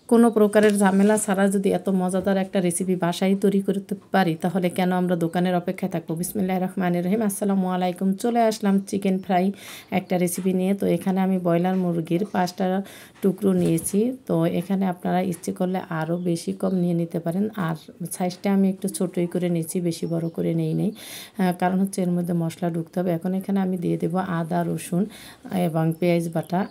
কোনো প্রকারের ঝামেলা ছাড়া যদি এত মজাদার একটা রেসিপি বাসায় তৈরি করতে পারি তাহলে কেন আমরা দোকানের অপেক্ষায় থাকবো। বিসমিল্লাহির রহমানির রহিম। আসসালামু আলাইকুম। চলে আসলাম চিকেন ফ্রাই একটা রেসিপি নিয়ে। তো এখানে আমি ব্রয়লার মুরগির 5টা টুকরো নিয়েছি। তো এখানে আপনারা ইচ্ছে করলে আরও বেশি কম নিয়ে নিতে পারেন। আর সাইজটা আমি একটু ছোটোই করে নিয়েছি, বেশি বড় করে নেই কারণ হচ্ছে এর মধ্যে মশলা ঢুকতে হবে। এখন এখানে আমি দিয়ে দেবো আদা, রসুন এবং পেঁয়াজ বাটা।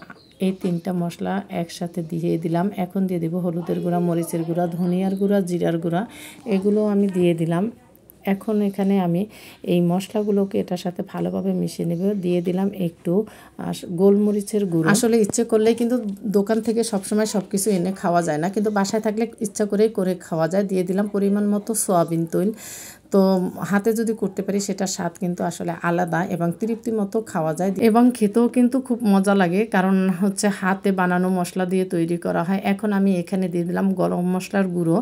এই 3টা মশলা একসাথে দিয়ে দিলাম। এখন দিয়ে দেবো হলুদের গুঁড়া, মরিচের গুঁড়া, ধনিয়ার গুঁড়া, জিরার গুঁড়া, এগুলো আমি দিয়ে দিলাম। এখন এখানে আমি এই মশলাগুলোকে এটার সাথে ভালোভাবে মিশিয়ে নেব। দিয়ে দিলাম একটু গোলমরিচের গুঁড়ো। আসলে ইচ্ছে করলেই কিন্তু দোকান থেকে সবসময় সব কিছু এনে খাওয়া যায় না, কিন্তু বাসায় থাকলে ইচ্ছা করেই করে খাওয়া যায়। দিয়ে দিলাম পরিমাণ মতো সয়াবিন তেল। তো হাতে যদি করতে পারি সেটা স্বাদ কিন্তু আসলে আলাদা এবং তৃপ্তি মতো খাওয়া যায় এবং খেতেও কিন্তু খুব মজা লাগে, কারণ হচ্ছে হাতে বানানো মশলা দিয়ে তৈরি করা হয়। এখন আমি এখানে দিয়ে দিলাম গরম মশলার গুঁড়ো।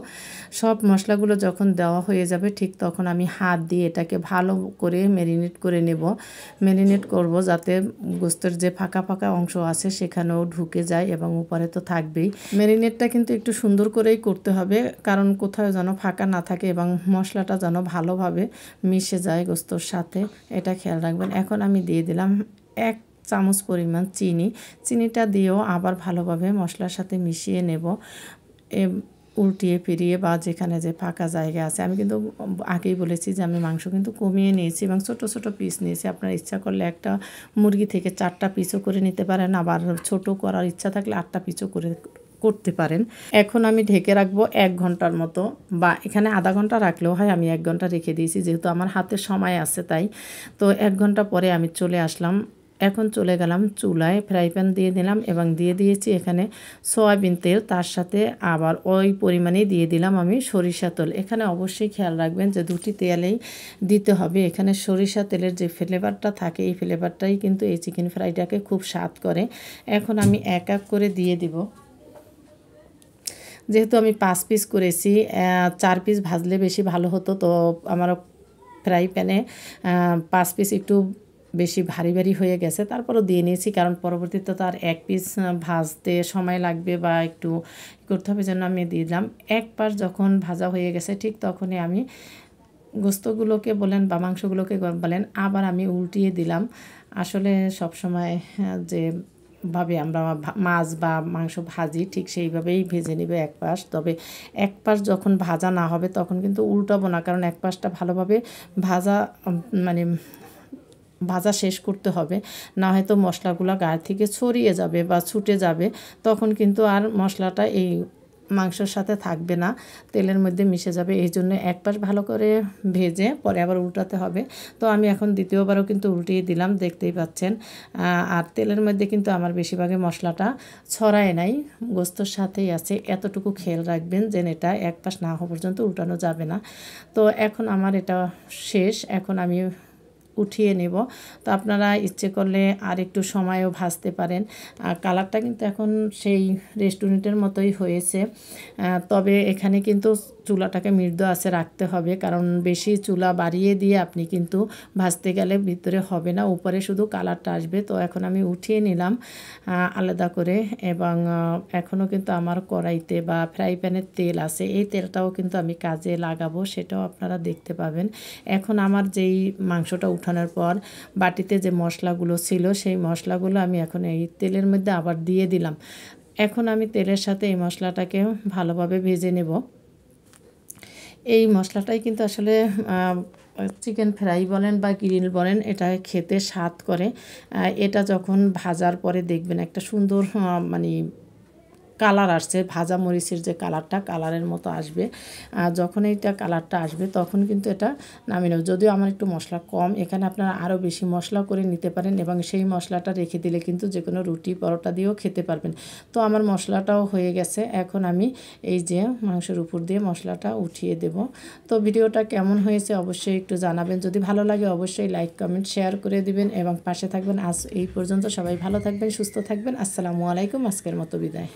সব মশলাগুলো যখন দেওয়া হয়ে যাবে ঠিক তখন আমি হাত দিয়ে এটাকে ভালো করে ম্যারিনেট করে নেব। ম্যারিনেট করব যাতে গোস্তের যে ফাঁকা ফাঁকা অংশ আছে সেখানেও ঢুকে যায় এবং উপরে তো থাকবেই। ম্যারিনেটটা কিন্তু একটু সুন্দর করেই করতে হবে, কারণ কোথাও যেন ফাঁকা না থাকে এবং মশলাটা যেন ভালোভাবে মিশে যায় গোস্তর সাথে, এটা খেয়াল রাখবেন। এখন আমি দিয়ে দিলাম 1 চামচ পরিমাণ চিনিটা দিয়েও আবার ভালোভাবে মশলার সাথে মিশিয়ে নেব। উল্টিয়ে ফিরিয়ে বা যেখানে যে ফাঁকা জায়গা আছে, আমি কিন্তু আগেই বলেছি যে আমি মাংস কিন্তু কমিয়ে নিয়েছি এবং ছোট ছোট পিস নিয়েছি। আপনার ইচ্ছা করলে একটা মুরগি থেকে 4টা পিসও করে নিতে পারেন, আবার ছোট করার ইচ্ছা থাকলে 8টা পিসও করতে পারেন। এখন আমি ঢেকে রাখবো 1 ঘন্টার মতো, বা এখানে আধা ঘন্টা রাখলেও হয়। আমি 1 ঘন্টা রেখে দিয়েছি যেহেতু আমার হাতে সময় আছে তাই। তো 1 ঘন্টা পরে আমি চলে আসলাম। এখন চলে গেলাম চুলায়, ফ্রাই প্যান দিয়ে দিলাম এবং দিয়ে দিয়েছি এখানে সয়াবিন তেল। তার সাথে আবার ওই পরিমাণেই দিয়ে দিলাম আমি সরিষা তেল। এখানে অবশ্যই খেয়াল রাখবেন যে 2টি তেলেই দিতে হবে। এখানে সরিষা তেলের যে ফ্লেভারটা থাকে এই ফ্লেভারটাই কিন্তু এই চিকেন ফ্রাইটাকে খুব স্বাদ করে। এখন আমি এক এক করে দিয়ে দিব। যেহেতু আমি 5 পিস করেছি, 4 পিস ভাজলে বেশি ভালো হতো। তো আমার ফ্রাই প্যানে 5 পিস একটু বেশি ভারী ভারী হয়ে গেছে, তারপরও দিয়ে নিয়েছি, কারণ পরবর্তীতে তো আর 1 পিস ভাজতে সময় লাগবে বা একটু করতে হবে, জন্য আমি দিলাম। এক পাশ যখন ভাজা হয়ে গেছে ঠিক তখনই আমি গোস্তগুলোকে বলেন বা মাংসগুলোকে বলেন আবার আমি উল্টিয়ে দিলাম। আসলে সবসময় যে ভাবে আমরা মাছ বা মাংস ভাজি ঠিক সেইভাবেই ভেজে নেবে এক পাশ। তবে এক পাশ যখন ভাজা না হবে তখন কিন্তু উল্টাবো না, কারণ এক পাশটা ভালোভাবে ভাজা শেষ করতে হবে, না হয়তো মশলাগুলো গায়ে থেকে ছড়িয়ে যাবে বা ছুটে যাবে, তখন কিন্তু আর মশলাটা এই মাংসের সাথে থাকবে না, তেলের মধ্যে মিশে যাবে। এই জন্য এক পাশ ভালো করে ভেজে পরে আবার উল্টাতে হবে। তো আমি এখন দ্বিতীয়বারও কিন্তু উল্টিয়ে দিলাম, দেখতেই পাচ্ছেন। আর তেলের মধ্যে কিন্তু আমার বেশিরভাগই মশলাটা ছড়ায় নাই, গোস্তর সাথেই আছে। এতটুকু খেয়াল রাখবেন যে এটা এক পাশ না হওয়া পর্যন্ত উল্টানো যাবে না। তো এখন আমার এটা শেষ, এখন আমি উঠিয়ে নেব। তো আপনারা ইচ্ছে করলে আর একটু সময়ও ভাজতে পারেন। কালারটা কিন্তু এখন সেই রেস্টুরেন্টের মতোই হয়েছে, তবে এখানে কিন্তু চুলাটাকে মৃদু আঁচে রাখতে হবে, কারণ বেশি চুলা বাড়িয়ে দিয়ে আপনি কিন্তু ভাজতে গেলে ভিতরে হবে না, উপরে শুধু কালারটা আসবে। তো এখন আমি উঠিয়ে নিলাম আলাদা করে, এবং এখনও কিন্তু আমার কড়াইতে বা ফ্রাই প্যানের তেল আছে, এই তেলটাও কিন্তু আমি কাজে লাগাবো, সেটাও আপনারা দেখতে পাবেন। এখন আমার যেই মাংসটা উঠানোর পর বাটিতে যে মশলাগুলো ছিল সেই মশলাগুলো আমি এখন এই তেলের মধ্যে আবার দিয়ে দিলাম। এখন আমি তেলের সাথে এই মশলাটাকে ভালোভাবে ভেজে নেব। এই মশলাটাই কিন্তু আসলে চিকেন ফ্রাই বলেন বা গ্রিল বলেন, এটা খেতে স্বাদ করে। এটা যখন ভাজার পরে দেখবেন একটা সুন্দর কালার আসছে, ভাজা মরিচের যে কালারের মতো আসবে। যখন এইটা কালারটা আসবে তখন কিন্তু এটা নামিয়ে নেব। যদিও আমার একটু মশলা কম, এখানে আপনারা আরও বেশি মশলা করে নিতে পারেন এবং সেই মশলাটা রেখে দিলে কিন্তু যে কোনো রুটি পরোটা দিয়েও খেতে পারবেন। তো আমার মশলাটাও হয়ে গেছে, এখন আমি এই যে মাংসের উপর দিয়ে মশলাটা উঠিয়ে দেব। তো ভিডিওটা কেমন হয়েছে অবশ্যই একটু জানাবেন, যদি ভালো লাগে অবশ্যই লাইক কমেন্ট শেয়ার করে দিবেন এবং পাশে থাকবেন। আজ এই পর্যন্ত, সবাই ভালো থাকবেন, সুস্থ থাকবেন। আসসালামু আলাইকুম। আজকের মতো বিদায়।